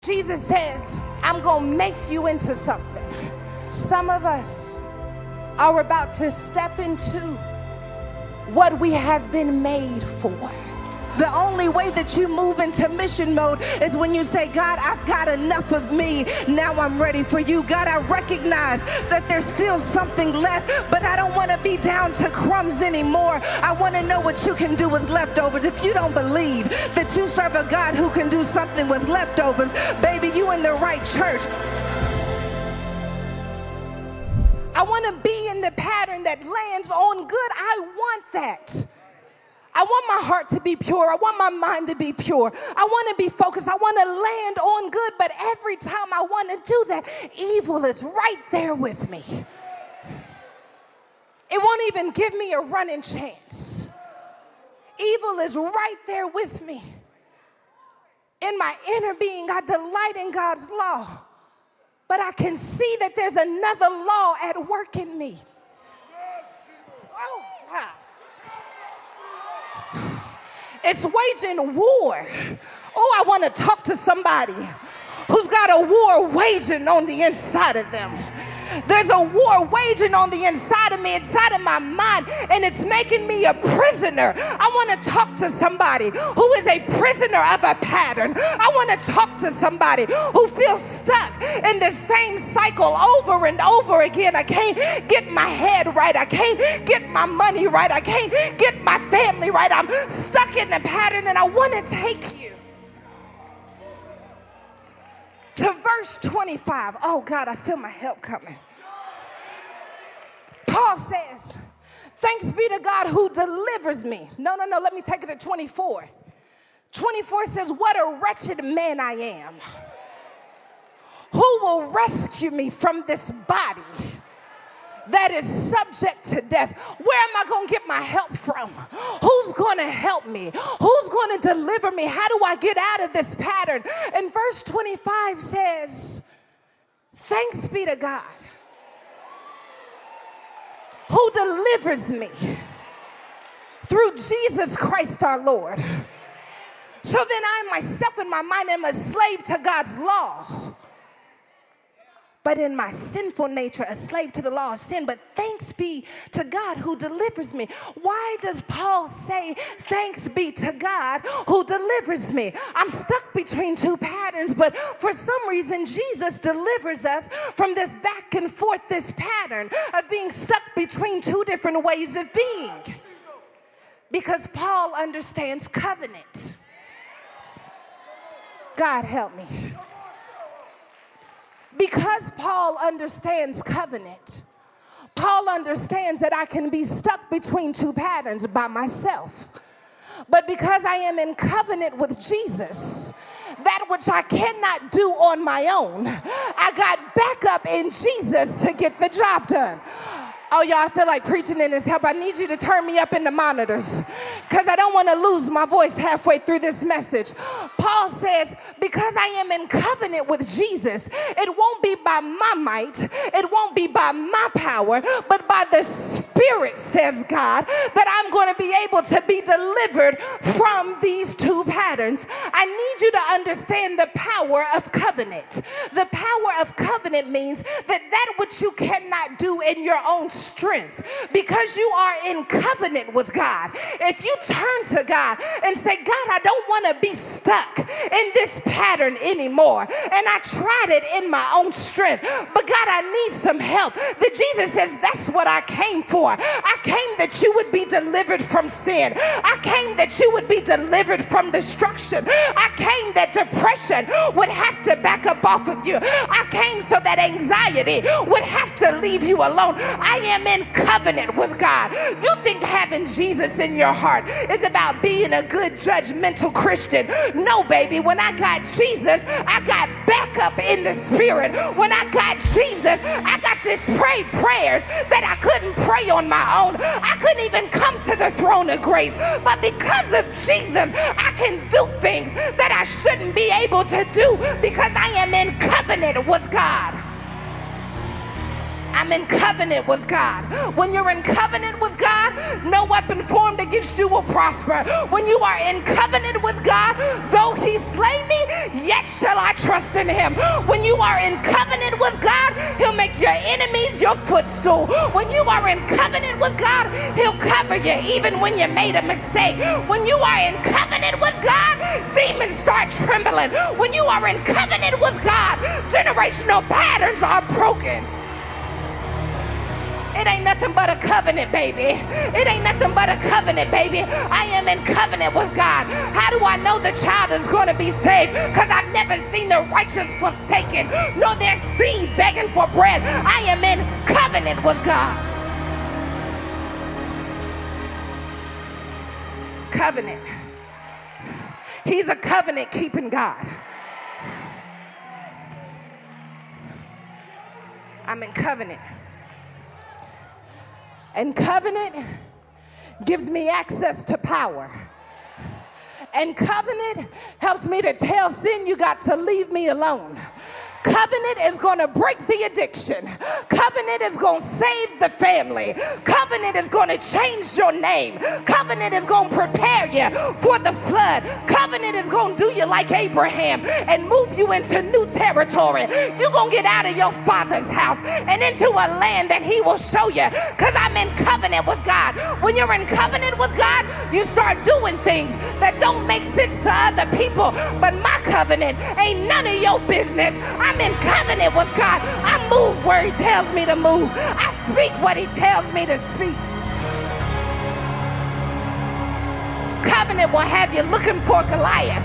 Jesus says, I'm going to make you into something. Some of us are about to step into what we have been made for. The only way that you move into mission mode is when you say, God, I've got enough of me. Now I'm ready for you. God, I recognize that there's still something left, but I don't want to be down to crumbs anymore. I want to know what you can do with leftovers. If you don't believe that you serve a God who can do something with leftovers, baby, you in the right church. I want to be in the pattern that lands on good. I want that. I want my heart to be pure. I want my mind to be pure. I want to be focused. I want to land on good, but every time I want to do that, evil is right there with me. It won't even give me a running chance. Evil is right there with me. In my inner being, I delight in God's law, but I can see that there's another law at work in me. Oh, wow. It's waging war. Oh, I want to talk to somebody who's got a war waging on the inside of them. There's a war waging on the inside of me, inside of my mind, and it's making me a prisoner. I want to talk to somebody who is a prisoner of a pattern. I want to talk to somebody who feels stuck in the same cycle over and over again. I can't get my head right. I can't get my money right. I can't get my family right. I'm stuck in the pattern, and I want to take you to verse 25. Oh God, I feel my help coming. Paul says, thanks be to God who delivers me. No, let me take it to 24. 24 says, what a wretched man I am. Who will rescue me from this body that is subject to death? Where am I going to get my help from? Who's going to help me? Who's going to deliver me? How do I get out of this pattern? And verse 25 says, thanks be to God who delivers me through Jesus Christ our Lord. So then I myself in my mind am a slave to God's law, but in my sinful nature, a slave to the law of sin. But thanks be to God who delivers me. Why does Paul say, thanks be to God who delivers me? I'm stuck between two patterns, but for some reason, Jesus delivers us from this back and forth, this pattern of being stuck between two different ways of being. Because Paul understands covenant. God help me. Because Paul understands covenant, Paul understands that I can be stuck between two patterns by myself. But because I am in covenant with Jesus, that which I cannot do on my own, I got backup in Jesus to get the job done. Oh, y'all, I feel like preaching in this help. I need you to turn me up in the monitors because I don't want to lose my voice halfway through this message. Paul says, because I am in covenant with Jesus, it won't be by my might, it won't be by my power, but by the Spirit, says God, that I'm going to be able to be delivered from these two patterns. I need you to understand the power of covenant. The power of covenant means that which you cannot do in your own strength, because you are in covenant with God. If you turn to God and say, God, I don't want to be stuck in this pattern anymore, and I tried it in my own strength, but God, I need some help. That Jesus says, that's what I came for. I came that you would be delivered from sin. I came that you would be delivered from destruction. I came that depression would have to back up off of you. I came so that anxiety would have to leave you alone. I am in covenant with God. You think having Jesus in your heart is about being a good judgmental Christian. No, baby. When I got Jesus, I got backup in the Spirit. When I got Jesus, I got to pray prayers that I couldn't pray on my own. I couldn't even come to the throne of grace. But because of Jesus, I can do things that I shouldn't be able to do because I am in covenant with God. I'm in covenant with God. When you're in covenant with God, no weapon formed against you will prosper. When you are in covenant with God, though he slay me, yet shall I trust in him. When you are in covenant with God, he'll make your enemies your footstool. When you are in covenant with God, he'll cover you even when you made a mistake. When you are in covenant with God, demons start trembling. When you are in covenant with God, generational patterns are broken. It ain't nothing but a covenant, baby. It ain't nothing but a covenant, baby. I am in covenant with God. How do I know the child is going to be saved? Because I've never seen the righteous forsaken, nor their seed begging for bread. I am in covenant with God. Covenant. He's a covenant-keeping God. I'm in covenant. And covenant gives me access to power. And covenant helps me to tell sin, you got to leave me alone. Covenant is going to break the addiction. Covenant is going to save the family. Covenant is going to change your name. Covenant is going to prepare you for the flood. Covenant is going to do you like Abraham and move you into new territory. You're going to get out of your father's house and into a land that he will show you, because I'm in covenant with God. When you're in covenant with God, you start doing things that don't make sense to other people. But my covenant ain't none of your business. I'm in covenant with God. I move where he tells me to move. I speak what he tells me to speak. Covenant will have you looking for Goliath.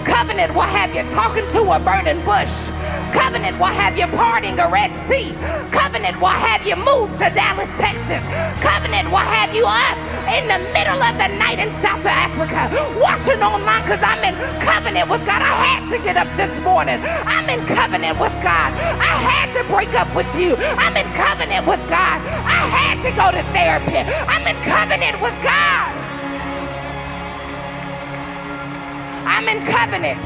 Covenant will have you talking to a burning bush. Covenant will have you parting a Red Sea. Covenant will have you move to Dallas, Texas. Covenant will have you up in the middle of the night in South Africa watching online, because I'm in covenant with God. I had to get up this morning. I'm in covenant with God. I had to break up with you. I'm in covenant with God. I had to go to therapy. I'm in covenant with God. I'm in covenant.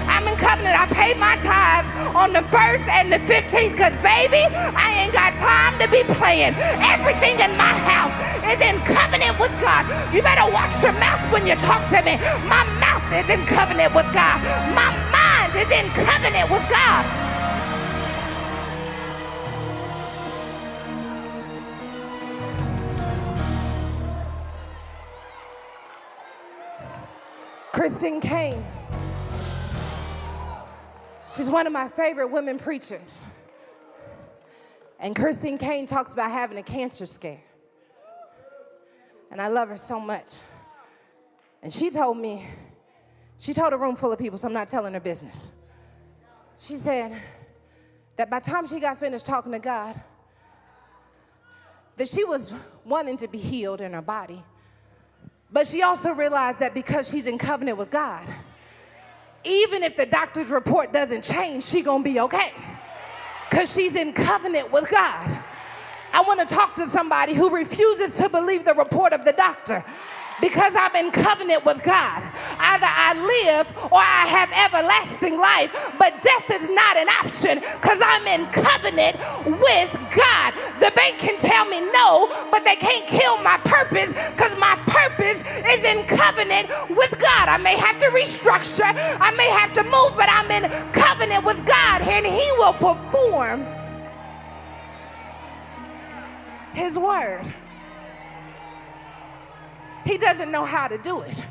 I'm in covenant. I pay my tithes on the 1st and the 15th because, baby, I ain't got time to be playing. Everything in my house is in covenant with God. You better watch your mouth when you talk to me. My mouth is in covenant with God. My mind is in covenant with God. Christine Kane. She's one of my favorite women preachers. And Christine Kane talks about having a cancer scare. And I love her so much. And she told a room full of people, so I'm not telling her business. She said that by the time she got finished talking to God, that she was wanting to be healed in her body. But she also realized that because she's in covenant with God, even if the doctor's report doesn't change, she's gonna be okay, because she's in covenant with God. I want to talk to somebody who refuses to believe the report of the doctor, because I'm in covenant with God. Either I live or I have everlasting life, but death is not an option because I'm in covenant with God. The bank can tell me no, but they can't kill my purpose because my purpose is in covenant with God. I may have to restructure, I may have to move, but I'm in covenant with God, and he will perform his word. He doesn't know how to do it,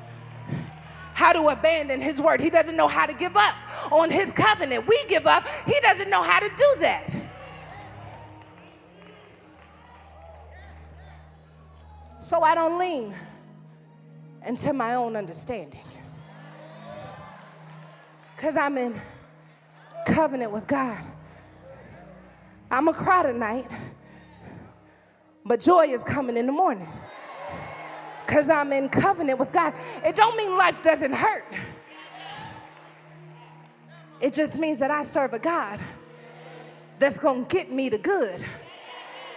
how to abandon his word. He doesn't know how to give up on his covenant. We give up. He doesn't know how to do that. So I don't lean into my own understanding, because I'm in covenant with God. I'm going to cry tonight, but joy is coming in the morning, because I'm in covenant with God. It don't mean life doesn't hurt. It just means that I serve a God that's going to get me the good,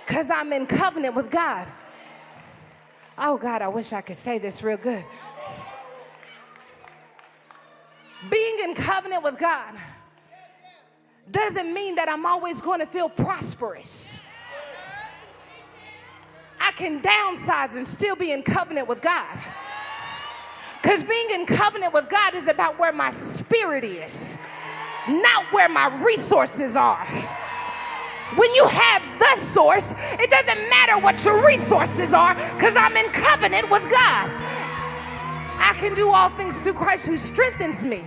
because I'm in covenant with God. Oh, God, I wish I could say this real good. Being in covenant with God doesn't mean that I'm always going to feel prosperous I can downsize and still be in covenant with God. Because being in covenant with God is about where my spirit is, not where my resources are. When you have the source, it doesn't matter what your resources are, because I'm in covenant with God. I can do all things through Christ who strengthens me.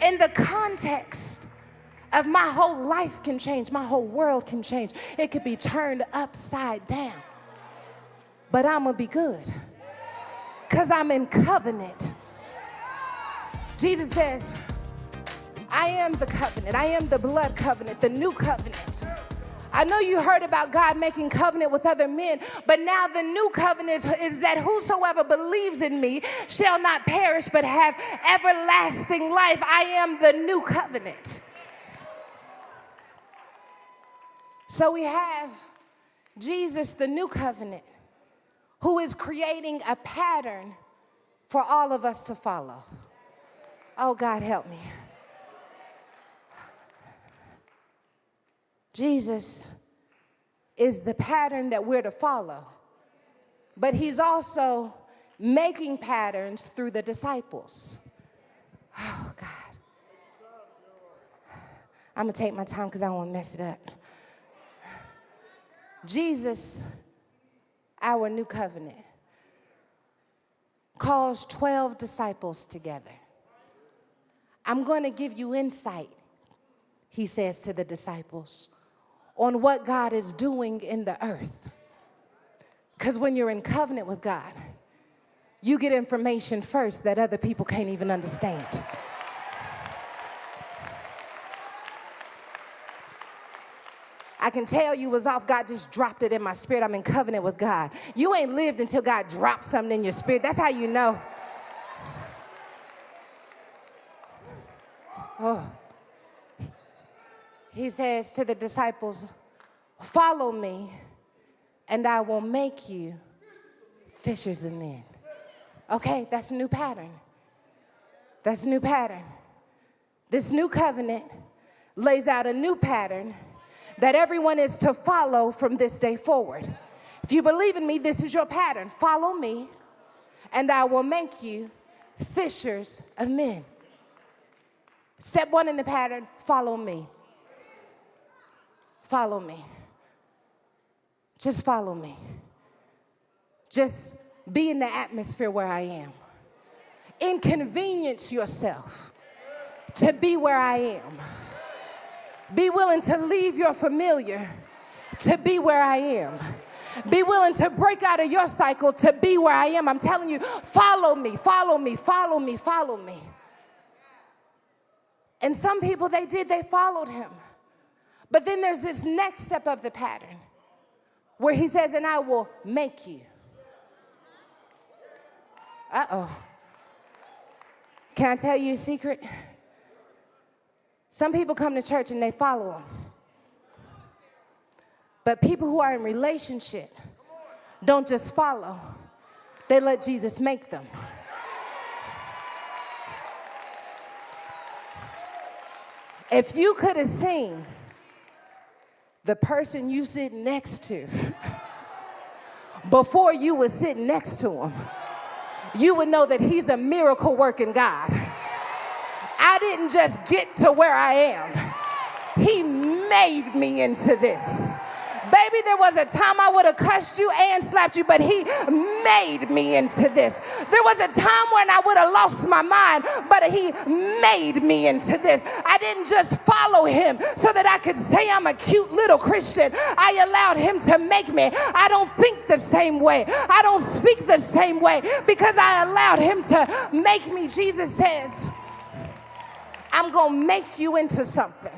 In the context of my whole life can change, my whole world can change. It could be turned upside down. But I'm going to be good because I'm in covenant. Jesus says, I am the covenant. I am the blood covenant, the new covenant. I know you heard about God making covenant with other men, but now the new covenant is that whosoever believes in me shall not perish but have everlasting life. I am the new covenant. So we have Jesus, the new covenant, who is creating a pattern for all of us to follow. Oh, God, help me. Jesus is the pattern that we're to follow, but he's also making patterns through the disciples. Oh, God. I'm going to take my time because I don't want to mess it up. Jesus, our new covenant, calls 12 disciples together. I'm going to give you insight, he says to the disciples, on what God is doing in the earth. Because when you're in covenant with God, you get information first that other people can't even understand. I can tell you was off. God just dropped it in my spirit. I'm in covenant with God. You ain't lived until God dropped something in your spirit. That's how you know. Oh. He says to the disciples, follow me, and I will make you fishers of men. Okay, that's a new pattern. That's a new pattern. This new covenant lays out a new pattern that everyone is to follow from this day forward. If you believe in me, this is your pattern. Follow me, and I will make you fishers of men. Step one in the pattern, follow me. Follow me. Just follow me. Just be in the atmosphere where I am. Inconvenience yourself to be where I am. Be willing to leave your familiar to be where I am. Be willing to break out of your cycle to be where I am. I'm telling you, follow me, follow me, follow me, follow me. And some people, they followed him. But then there's this next step of the pattern where he says, and I will make you. Uh-oh. Can I tell you a secret? Some people come to church and they follow him. But people who are in relationship don't just follow. They let Jesus make them. If you could have seen the person you sit next to before you were sitting next to him, you would know that he's a miracle working God. I didn't just get to where I am. He made me into this. Baby, there was a time I would have cussed you and slapped you, but he made me into this. There was a time when I would have lost my mind, but he made me into this. I didn't just follow him so that I could say I'm a cute little Christian. I allowed him to make me. I don't think the same way. I don't speak the same way because I allowed him to make me. Jesus says, I'm going to make you into something.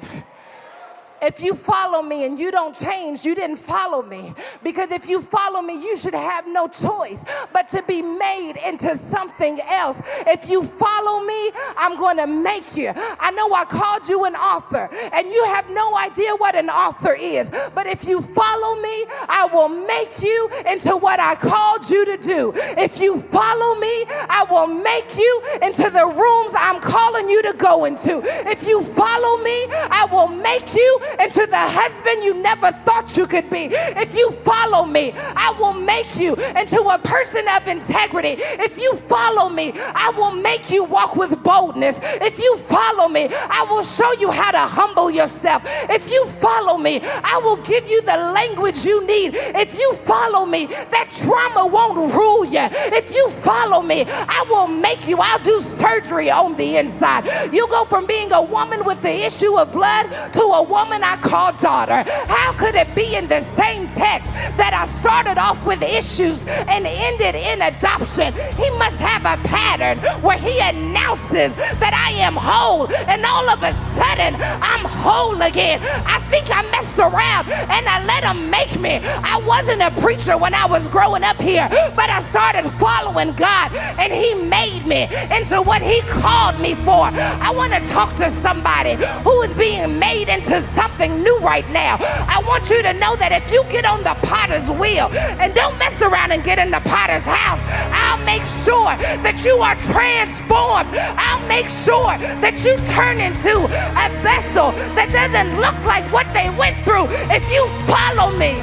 If you follow me and you don't change, you didn't follow me. Because if you follow me, you should have no choice but to be made into something else. If you follow me, I'm going to make you. I know I called you an author, and you have no idea what an author is. But if you follow me, I will make you into what I called you to do. If you follow me, I will make you into the rooms I'm calling you to go into. If you follow me, I will make you into the husband you never thought you could be. If you follow me, I will make you into a person of integrity. If you follow me, I will make you walk with boldness. If you follow me, I will show you how to humble yourself. If you follow me, I will give you the language you need. If you follow me, that trauma won't rule you. If you follow me, I will make you. I'll do surgery on the inside. You go from being a woman with the issue of blood to a woman I call daughter. How could it be in the same text that I started off with issues and ended in adoption? He must have a pattern where he announces that I am whole, and all of a sudden I'm whole again. I think I messed around and I let him make me. I wasn't a preacher when I was growing up here, but I started following God and he made me into what he called me for. I want to talk to somebody who is being made into something new right now. I want you to know that if you get on the potter's wheel, and don't mess around and get in the potter's house, I'll make sure that you are transformed. I'll make sure that you turn into a vessel that doesn't look like what they went through if you follow me.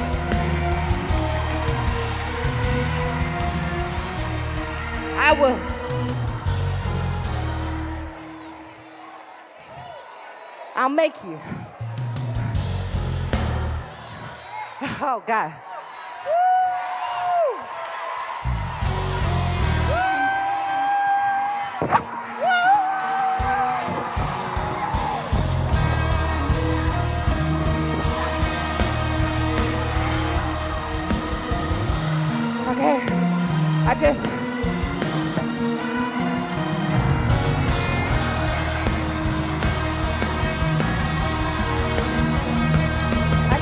I will. I'll make you. Oh, God. Woo! Okay, I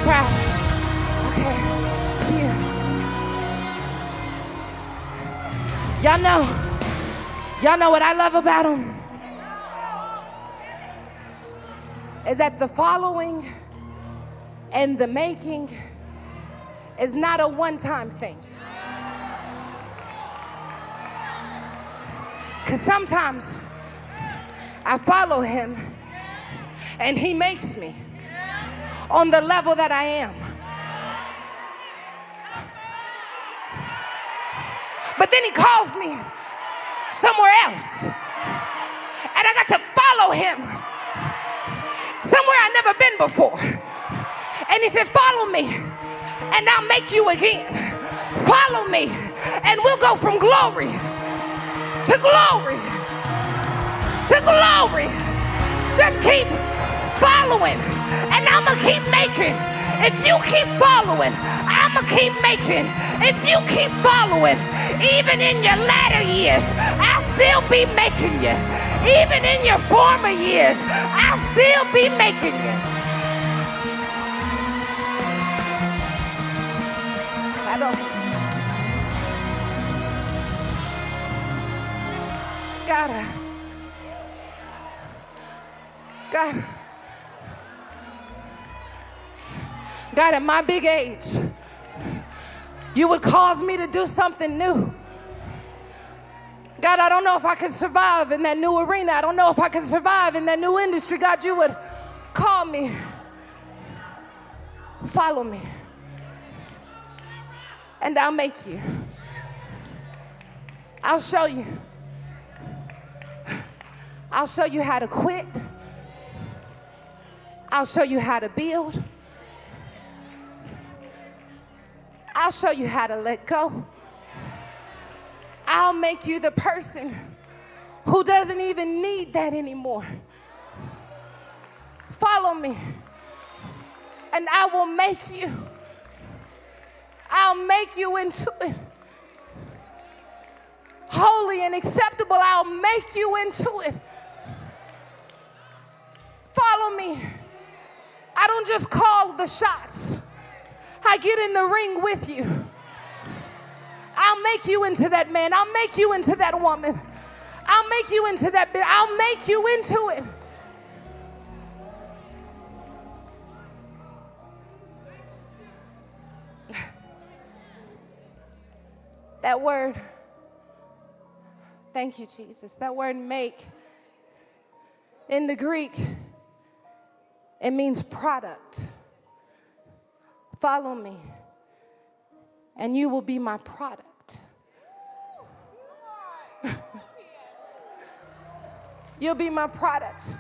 try. Okay, here. Y'all know what I love about him? Is that the following and the making is not a one-time thing. Because sometimes I follow him and he makes me on the level that I am. But then he calls me somewhere else. And I got to follow him somewhere I've never been before. And he says, follow me and I'll make you again. Follow me and we'll go from glory to glory to glory. Just keep following and I'm gonna keep making. If you keep following, I'm gonna keep making. If you keep following, even in your latter years, I'll still be making you. Even in your former years, I'll still be making you. I don't. God, at my big age, you would cause me to do something new. God, I don't know if I could survive in that new arena. I don't know if I could survive in that new industry. God, you would call me. Follow me. And I'll make you. I'll show you. I'll show you how to quit. I'll show you how to build. I'll show you how to let go. I'll make you the person who doesn't even need that anymore. Follow me, and I will make you. I'll make you into it. Holy and acceptable, I'll make you into it. Follow me. I don't just call the shots. I get in the ring with you. I'll make you into that man. I'll make you into that woman. I'll make you into that bit. I'll make you into it. That word, thank you, Jesus. That word make in the Greek It means product. Follow me, and you will be my product. You'll be my product.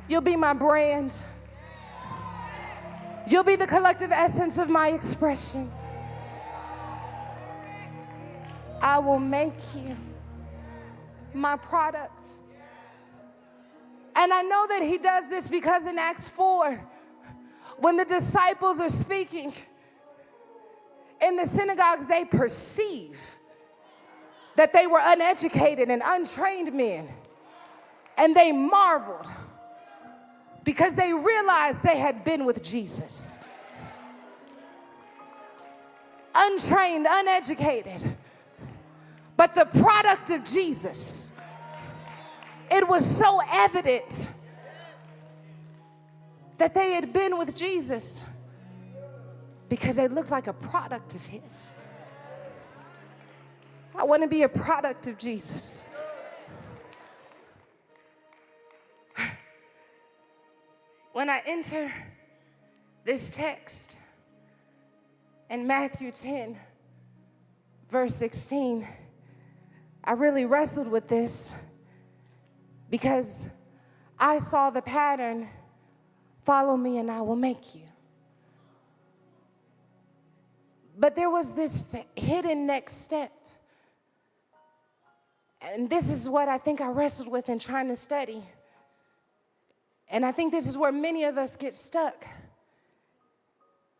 You'll be my brand. You'll be the collective essence of my expression. I will make you my product. And I know that he does this because in Acts 4, when the disciples are speaking in the synagogues, they perceive that they were uneducated and untrained men. And they marveled because they realized they had been with Jesus. Untrained, uneducated, but the product of Jesus. It was so evident that they had been with Jesus because they looked like a product of his. I want to be a product of Jesus. When I enter this text in Matthew 10, verse 16, I really wrestled with this because I saw the pattern, follow me and I will make you. But there was this hidden next step. And this is what I think I wrestled with in trying to study. And I think this is where many of us get stuck.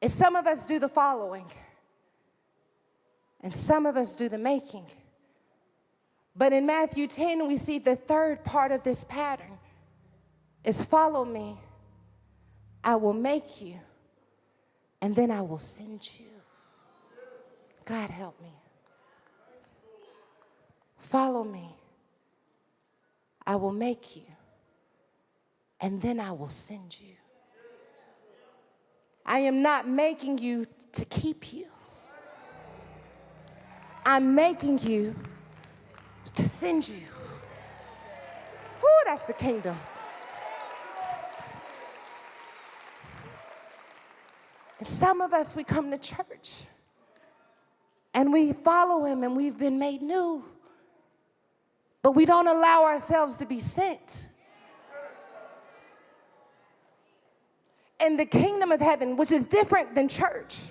Is some of us do the following, and some of us do the making. But in Matthew 10, we see the third part of this pattern is follow me, I will make you, and then I will send you. God help me. Follow me, I will make you, and then I will send you. I am not making you to keep you. I'm making you to send you. Ooh, that's the kingdom. And some of us, we come to church and we follow him and we've been made new, but we don't allow ourselves to be sent. In the kingdom of heaven, which is different than church,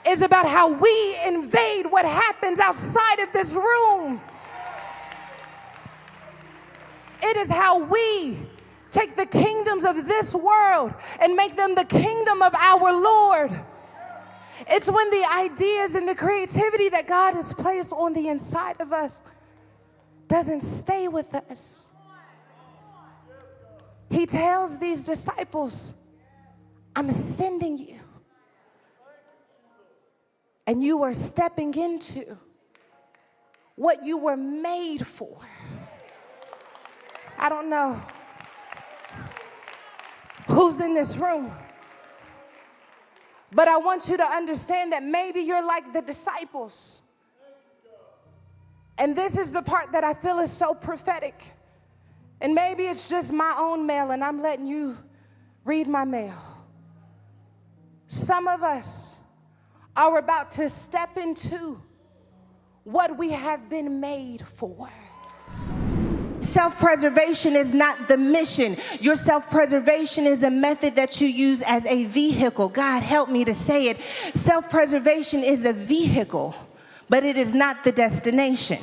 is about how we invade what happens outside of this room. It is how we take the kingdoms of this world and make them the kingdom of our Lord. It's when the ideas and the creativity that God has placed on the inside of us doesn't stay with us. He tells these disciples, I'm sending you. And you are stepping into what you were made for. I don't know who's in this room, but I want you to understand that maybe you're like the disciples. And this is the part that I feel is so prophetic. And maybe it's just my own mail and I'm letting you read my mail. Some of us are about to step into what we have been made for. Self-preservation is not the mission. Your self-preservation is a method that you use as a vehicle. God help me to say it. Self-preservation is a vehicle, but it is not the destination.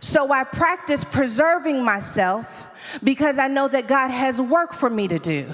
So I practice preserving myself because I know that God has work for me to do.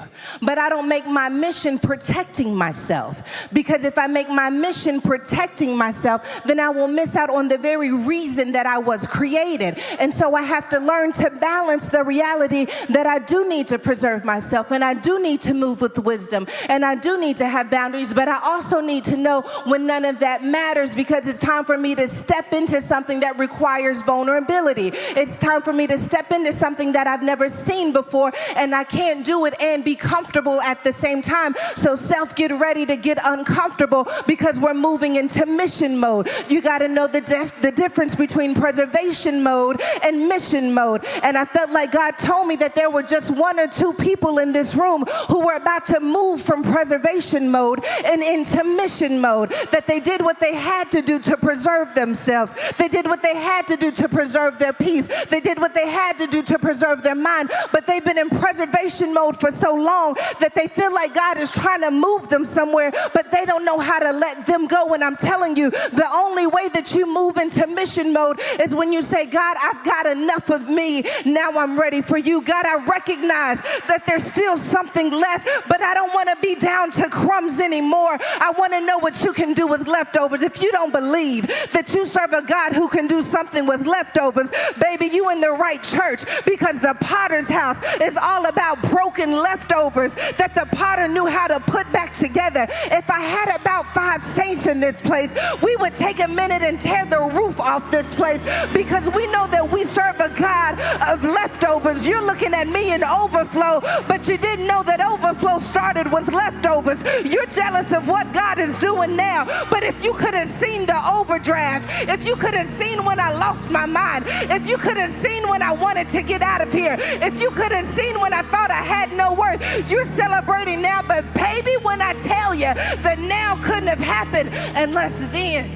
But I don't make my mission protecting myself, because if I make my mission protecting myself, then I will miss out on the very reason that I was created. And so I have to learn to balance the reality that I do need to preserve myself, and I do need to move with wisdom, and I do need to have boundaries, but I also need to know when none of that matters, because it's time for me to step into something that requires vulnerability. It's time for me to step into something that I've I've never seen before, and I can't do it and be comfortable at the same time. So self, get ready to get uncomfortable because we're moving into mission mode. You got to know the difference between preservation mode and mission mode. And I felt like God told me that there were just one or two people in this room who were about to move from preservation mode and into mission mode, that they did what they had to do to preserve themselves. They did what they had to do to preserve their peace. They did what they had to do to preserve their mind, but they've been in preservation mode for so long that they feel like God is trying to move them somewhere, but they don't know how to let them go. And I'm telling you, the only way that you move into mission mode is when you say, God, I've got enough of me. Now I'm ready for you. God, I recognize that there's still something left, but I don't want to be down to crumbs anymore. I want to know what you can do with leftovers. If you don't believe that you serve a God who can do something with leftovers, baby, you in the right church, because the potter's house is all about broken leftovers that the potter knew how to put back together. If I had about 5 saints in this place, we would take a minute and tear the roof off this place, because we know that we serve a God of leftovers. You're looking at me in overflow, but you didn't know that overflow started with leftovers. You're jealous of what God is doing now, but if you could have seen the overdraft, if you could have seen when I lost my mind, if you could have seen when I wanted to get out of here, if you could have seen when I thought I had no worth, you're celebrating now. But baby, when I tell you that now couldn't have happened unless then.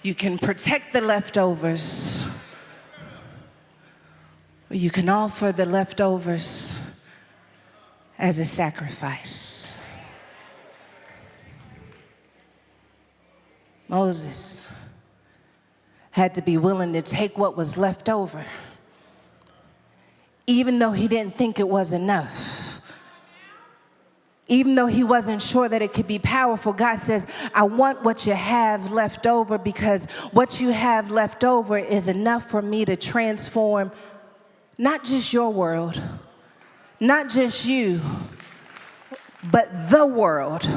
You can protect the leftovers, or you can offer the leftovers as a sacrifice. Moses had to be willing to take what was left over, even though he didn't think it was enough. Even though he wasn't sure that it could be powerful, God says, I want what you have left over, because what you have left over is enough for me to transform not just your world, not just you, but the world.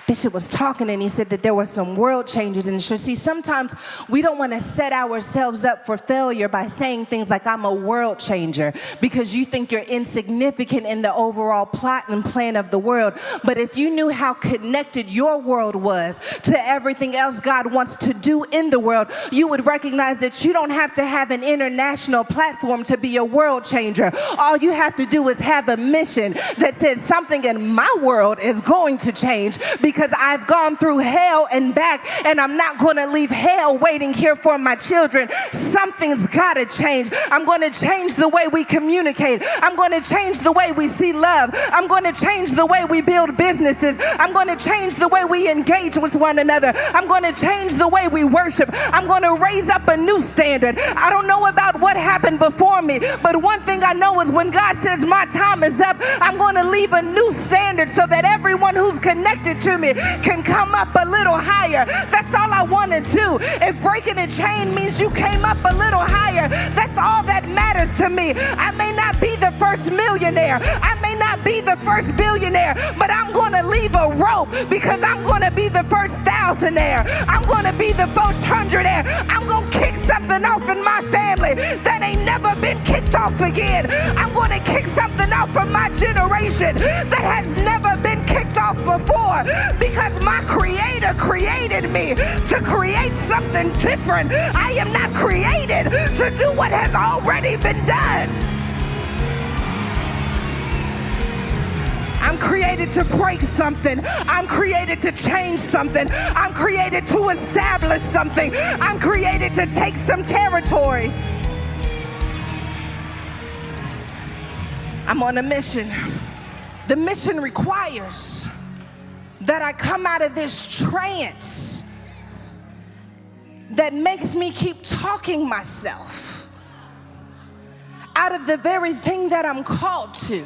Bishop was talking and he said that there were some world changes in the church. See, sometimes we don't want to set ourselves up for failure by saying things like, I'm a world changer, because you think you're insignificant in the overall plot and plan of the world. But if you knew how connected your world was to everything else God wants to do in the world, you would recognize that you don't have to have an international platform to be a world changer. All you have to do is have a mission that says something in my world is going to change, because I've gone through hell and back, and I'm not going to leave hell waiting here for my children. Something's got to change. I'm going to change the way we communicate. I'm going to change the way we see love. I'm going to change the way we build businesses. I'm going to change the way we engage with one another. I'm going to change the way we worship. I'm going to raise up a new standard. I don't know about what happened before me, but one thing I know is when God says my time is up, I'm going to leave a new standard so that everyone who's connected to me can come up a little higher. That's all I want to do. If breaking a chain means you came up a little higher, that's all that matters to me. I may not be the first millionaire, I may not be the first billionaire, but I'm going to leave a rope, because I'm going to be the first thousandaire. I'm going to be the first hundredaire. I'm going to kick something off in my family that ain't never been kicked off again. I'm going to kick something off from my generation that has never been kicked off before, because my Creator created me to create something different. I am not created to do what has already been done. I'm created to break something. I'm created to change something. I'm created to establish something. I'm created to take some territory. I'm on a mission. The mission requires that I come out of this trance that makes me keep talking myself out of the very thing that I'm called to.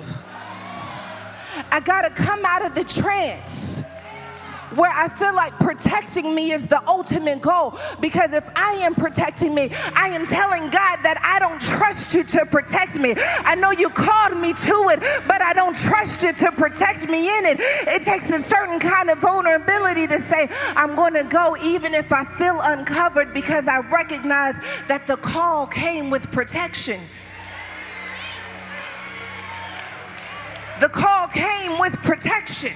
I gotta come out of the trance where I feel like protecting me is the ultimate goal. Because if I am protecting me, I am telling God that I don't trust you to protect me. I know you called me to it, but I don't trust you to protect me in it. It takes a certain kind of vulnerability to say, I'm going to go even if I feel uncovered, because I recognize that the call came with protection. The call came with protection.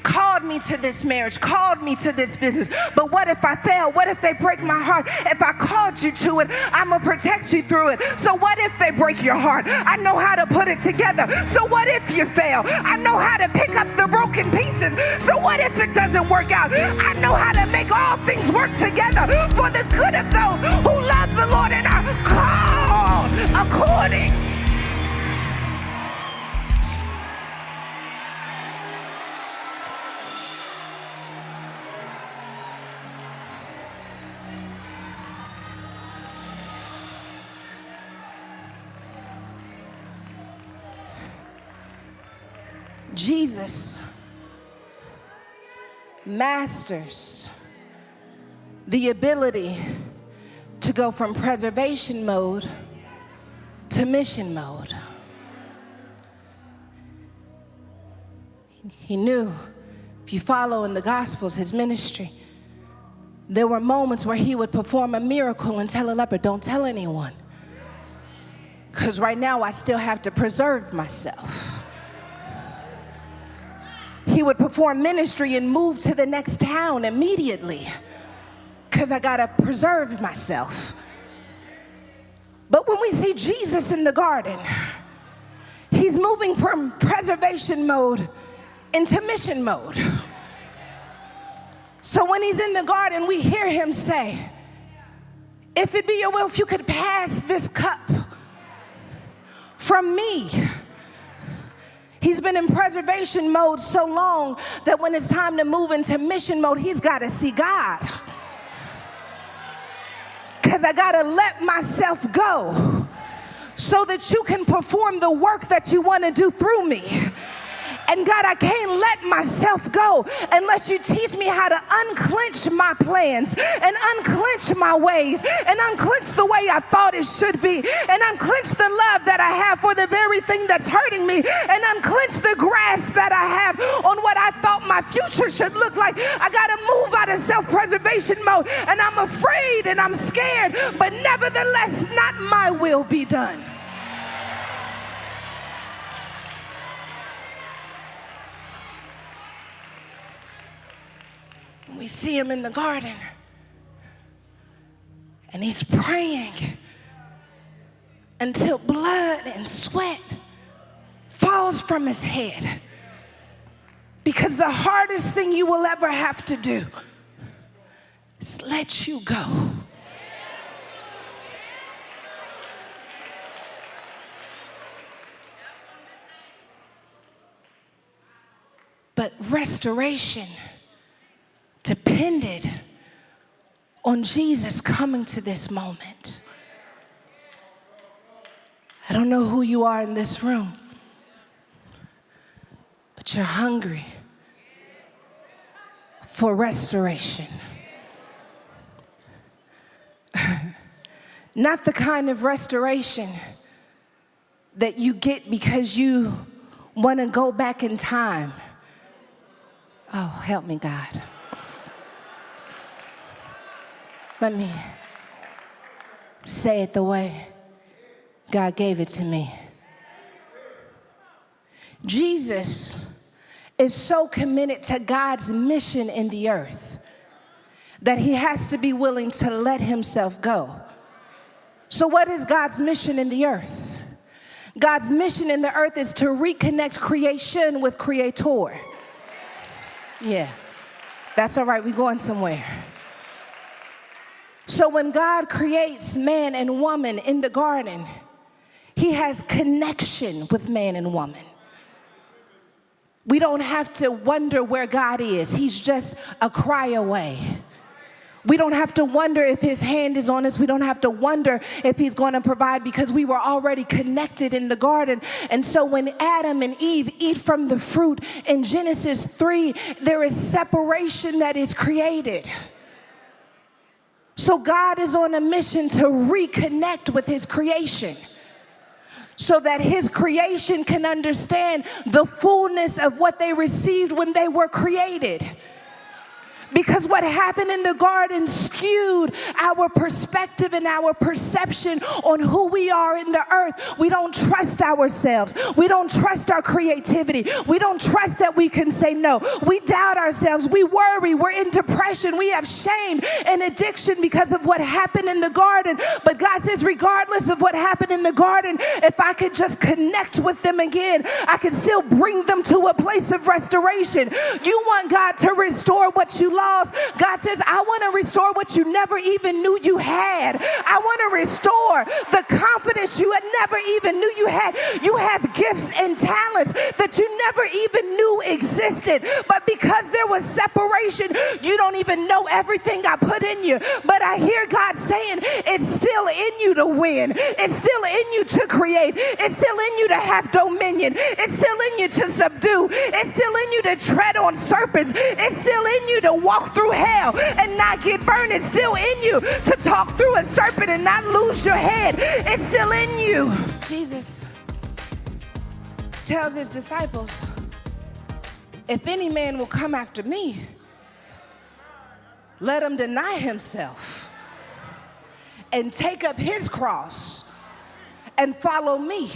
Called me to this marriage, called me to this business. But what if I fail? What if they break my heart? If I called you to it, I'm going to protect you through it. So what if they break your heart? I know how to put it together. So what if you fail? I know how to pick up the broken pieces. So what if it doesn't work out? I know how to make all things work together for the good of those who love the Lord and are called according. Jesus masters the ability to go from preservation mode to mission mode. He knew, if you follow in the Gospels, his ministry, there were moments where he would perform a miracle and tell a leper, don't tell anyone, because right now I still have to preserve myself. He would perform ministry and move to the next town immediately, because I gotta preserve myself. But when we see Jesus in the garden, he's moving from preservation mode into mission mode. So when he's in the garden, we hear him say, if it be your will, if you could pass this cup from me. He's been in preservation mode so long that when it's time to move into mission mode, he's got to see God. Because I got to let myself go so that you can perform the work that you want to do through me. And God, I can't let myself go unless you teach me how to unclench my plans and unclench my ways and unclench the way I thought it should be and unclench the love that I have for the very thing that's hurting me and unclench the grasp that I have on what I thought my future should look like. I got to move out of self-preservation mode, and I'm afraid and I'm scared, but nevertheless, not my will be done. We see him in the garden, and he's praying until blood and sweat falls from his head. Because the hardest thing you will ever have to do is let you go. But restoration depended on Jesus coming to this moment. I don't know who you are in this room, but you're hungry for restoration. Not the kind of restoration that you get because you want to go back in time. Oh, help me, God. Let me say it the way God gave it to me. Jesus is so committed to God's mission in the earth that he has to be willing to let himself go. So what is God's mission in the earth? God's mission in the earth is to reconnect creation with Creator. Yeah, that's all right, we're going somewhere. So when God creates man and woman in the garden, he has connection with man and woman. We don't have to wonder where God is. He's just a cry away. We don't have to wonder if his hand is on us. We don't have to wonder if he's going to provide, because we were already connected in the garden. And so when Adam and Eve eat from the fruit in Genesis 3, there is separation that is created. So God is on a mission to reconnect with his creation, so that his creation can understand the fullness of what they received when they were created. Because what happened in the garden skewed our perspective and our perception on who we are in the earth. We don't trust ourselves. We don't trust our creativity. We don't trust that we can say no. We doubt ourselves. We worry. We're in depression. We have shame and addiction because of what happened in the garden. But God says, regardless of what happened in the garden, if I could just connect with them again, I could still bring them to a place of restoration. You want God to restore what you lost. God says, I want to restore what you never even knew you had. I want to restore the confidence you had never even knew you had. You have gifts and talents that you never even knew existed. But because there was separation, you don't even know everything I put in you. But I hear God saying, it's still in you to win. It's still in you to create. It's still in you to have dominion. It's still in you to subdue. It's still in you to tread on serpents. It's still in you to walk through hell and not get burned. It's still in you to talk through a serpent and not lose your head. It's still in you. Jesus tells his disciples, if any man will come after me, let him deny himself and take up his cross and follow me.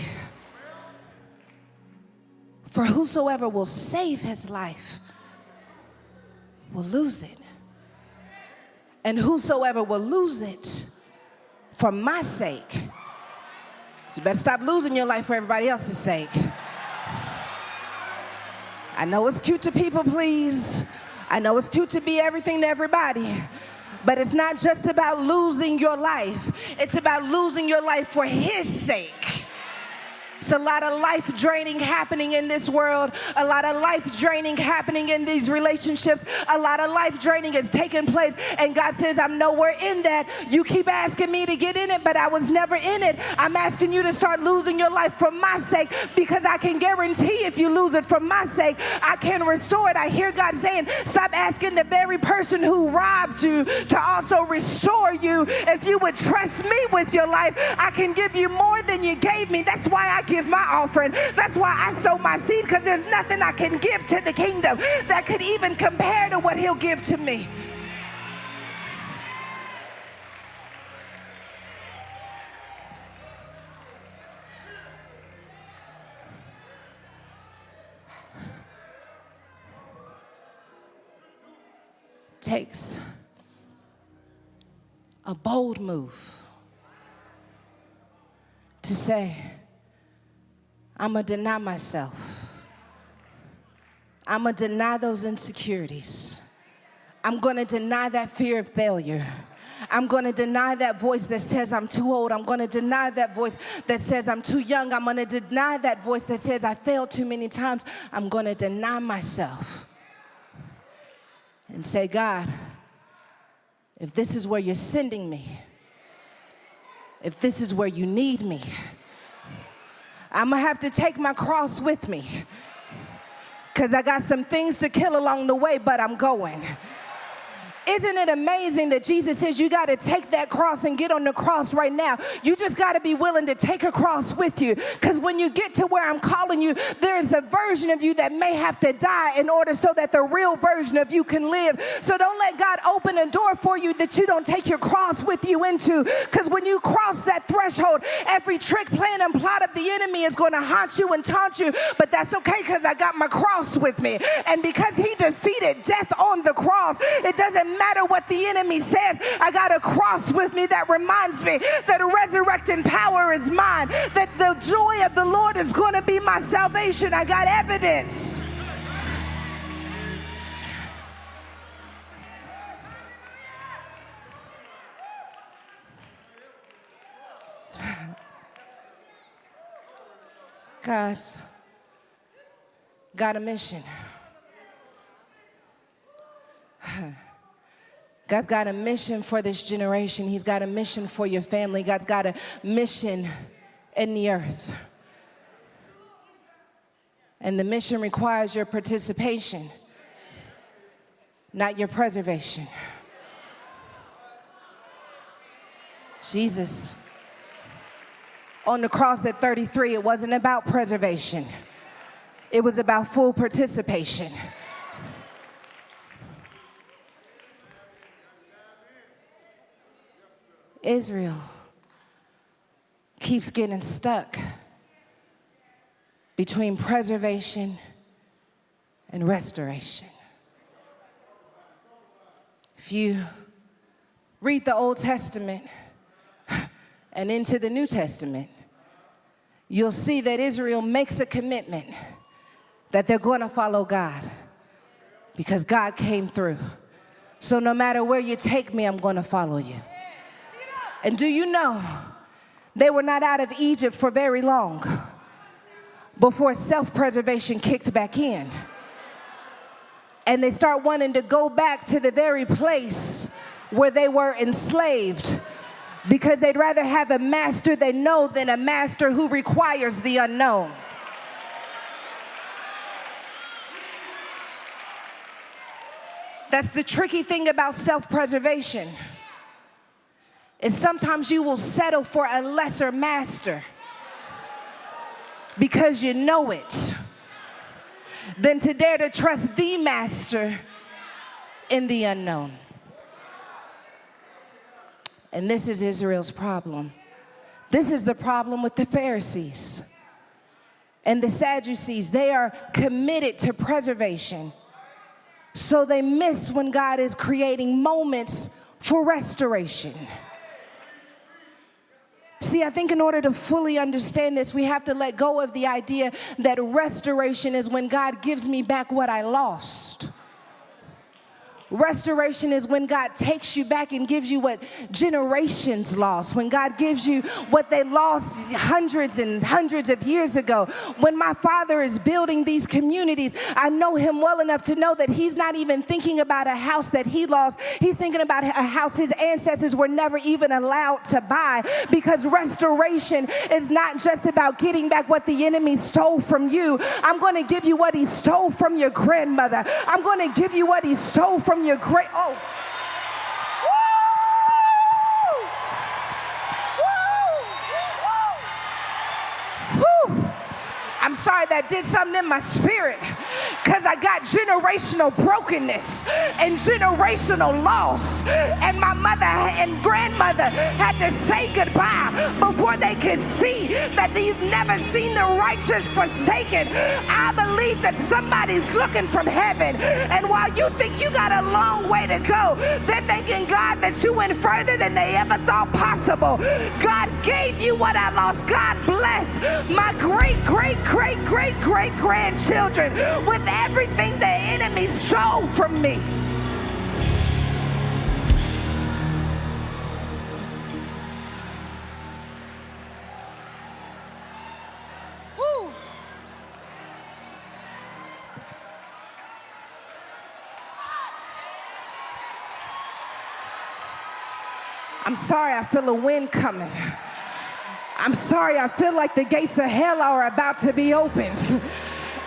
For whosoever will save his life will lose it. And whosoever will lose it for my sake. So you better stop losing your life for everybody else's sake. I know it's cute to people please. I know it's cute to be everything to everybody. But it's not just about losing your life. It's about losing your life for his sake. It's a lot of life draining happening in this world. A lot of life draining happening in these relationships. A lot of life draining is taking place. And God says, I'm nowhere in that. You keep asking me to get in it, but I was never in it. I'm asking you to start losing your life for my sake, because I can guarantee if you lose it for my sake, I can restore it. I hear God saying, stop asking the very person who robbed you to also restore you. If you would trust me with your life, I can give you more than you gave me. That's why I give my offering. That's why I sow my seed, because there's nothing I can give to the kingdom that could even compare to what he'll give to me. Takes a bold move to say, I'm going to deny myself. I'm going to deny those insecurities. I'm going to deny that fear of failure. I'm going to deny that voice that says I'm too old. I'm going to deny that voice that says I'm too young. I'm going to deny that voice that says I failed too many times. I'm going to deny myself and say, God, if this is where you're sending me, if this is where you need me, I'm going to have to take my cross with me, because I got some things to kill along the way, but I'm going. Isn't it amazing that Jesus says you got to take that cross and get on the cross right now? You just got to be willing to take a cross with you, because when you get to where I'm calling you, there's a version of you that may have to die in order so that the real version of you can live. So don't let God open a door for you that you don't take your cross with you into, because when you cross that threshold, every trick, plan, and plot of the enemy is going to haunt you and taunt you. But that's okay, because I got my cross with me. And because he defeated death on the cross, it doesn't matter what the enemy says. I got a cross with me that reminds me that resurrecting power is mine, that the joy of the Lord is going to be my salvation. I got evidence. God's got a mission. God's got a mission for this generation. He's got a mission for your family. God's got a mission in the earth. And the mission requires your participation, not your preservation. Jesus, on the cross at 33, it wasn't about preservation. It was about full participation. Israel keeps getting stuck between preservation and restoration. If you read the Old Testament and into the New Testament, you'll see that Israel makes a commitment that they're going to follow God because God came through. So no matter where you take me, I'm going to follow you. And do you know, they were not out of Egypt for very long before self-preservation kicked back in. And they start wanting to go back to the very place where they were enslaved because they'd rather have a master they know than a master who requires the unknown. That's the tricky thing about self-preservation. Is sometimes you will settle for a lesser master because you know it, than to dare to trust the master in the unknown. And this is Israel's problem. This is the problem with the Pharisees and the Sadducees. They are committed to preservation, so they miss when God is creating moments for restoration. See, I think in order to fully understand this, we have to let go of the idea that restoration is when God gives me back what I lost. Restoration is when God takes you back and gives you what generations lost, when God gives you what they lost hundreds and hundreds of years ago. When my father is building these communities, I know him well enough to know that he's not even thinking about a house that he lost. He's thinking about a house his ancestors were never even allowed to buy, because restoration is not just about getting back what the enemy stole from you. I'm going to give you what he stole from your grandmother. I'm going to give you what he stole from your great, oh. Woo! Woo! Woo! I'm sorry, that did something in my spirit, because I got generational brokenness and generational loss, and my mother and grandmother had to say goodbye before they could see that they've never seen the righteous forsaken. I believe that somebody's looking from heaven, and while you think you got a long way to go, they're thanking God that you went further than they ever thought possible. God gave you what I lost. God bless my great grandchildren with everything the enemy stole from me. Woo. I'm sorry, I feel a wind coming. I'm sorry, I feel like the gates of hell are about to be opened,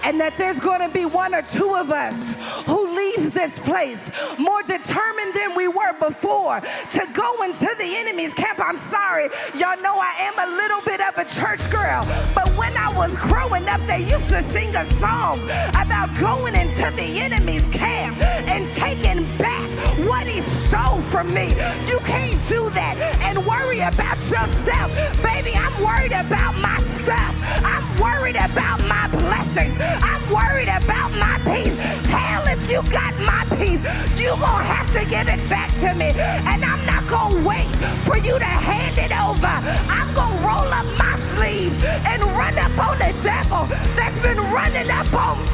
and that there's going to be one or two of us who leave this place more determined than we were before to go into the enemy's camp. I'm sorry, y'all know I am a little bit of a church girl, but when I was growing up, they used to sing a song about going into the enemy's camp and taking back what he stole from me. You can't do that and worry about yourself. Baby, I'm worried about my stuff. I'm worried about my blessings. I'm worried about my peace. Hell, if you got my peace, you gonna have to give it back to me. And I'm not gonna wait for you to hand it over. I'm gonna roll up my sleeves and run up on the devil that's been running up on me.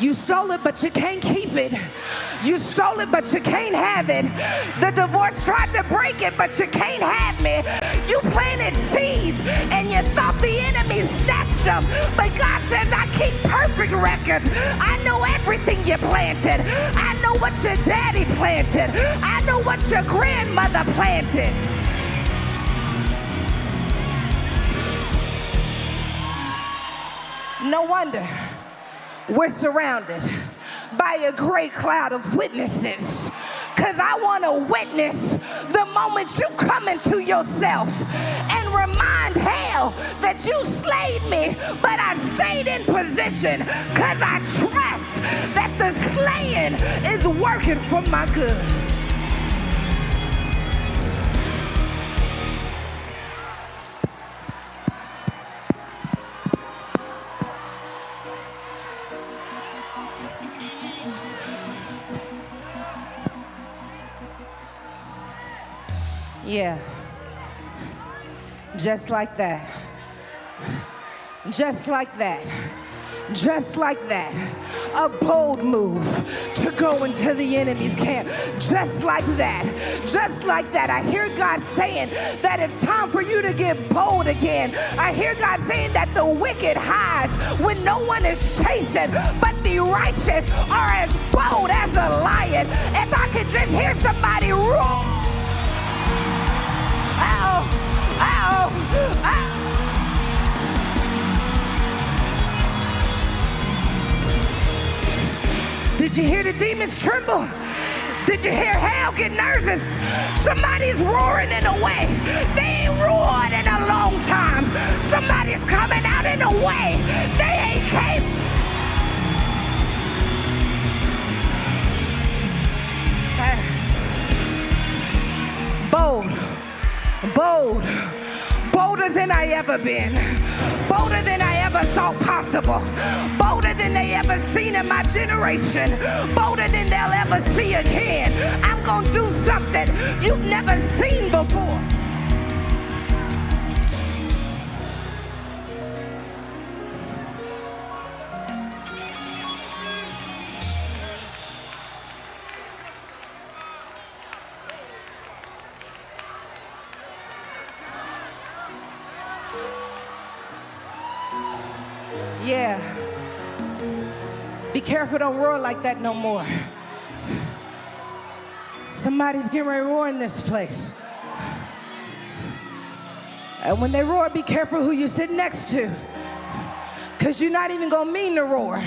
You stole it, but you can't keep it. You stole it, but you can't have it. The divorce tried to break it, but you can't have me. You planted seeds, and you thought the enemy snatched them. But God says, I keep perfect records. I know everything you planted. I know what your daddy planted. I know what your grandmother planted. No wonder we're surrounded by a great cloud of witnesses, because I want to witness the moment you come into yourself and remind hell that you slayed me, but I stayed in position because I trust that the slaying is working for my good. Yeah, just like that, just like that, just like that. A bold move to go into the enemy's camp, just like that, just like that. I hear God saying that it's time for you to get bold again. I hear God saying that the wicked hides when no one is chasing, but the righteous are as bold as a lion. If I could just hear somebody roar. Did you hear the demons tremble? Did you hear hell get nervous? Somebody's roaring in a way they ain't roared in a long time. Somebody's coming out in a way they ain't came. Bold, bolder than I ever been, bolder than I ever thought possible, bolder than they ever seen in my generation, bolder than they'll ever see again. I'm gonna do something you've never seen before. Yeah. Be careful, don't roar like that no more. Somebody's getting ready to roar in this place. And when they roar, be careful who you sit next to, because you're not even going to mean to roar.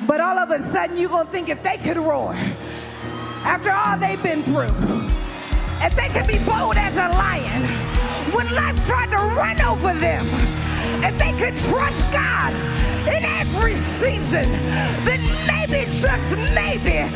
But all of a sudden, you're going to think if they could roar, after all they've been through, if they could be bold as a lion, when life tried to run over them, if they could trust God in every season, then maybe, just maybe,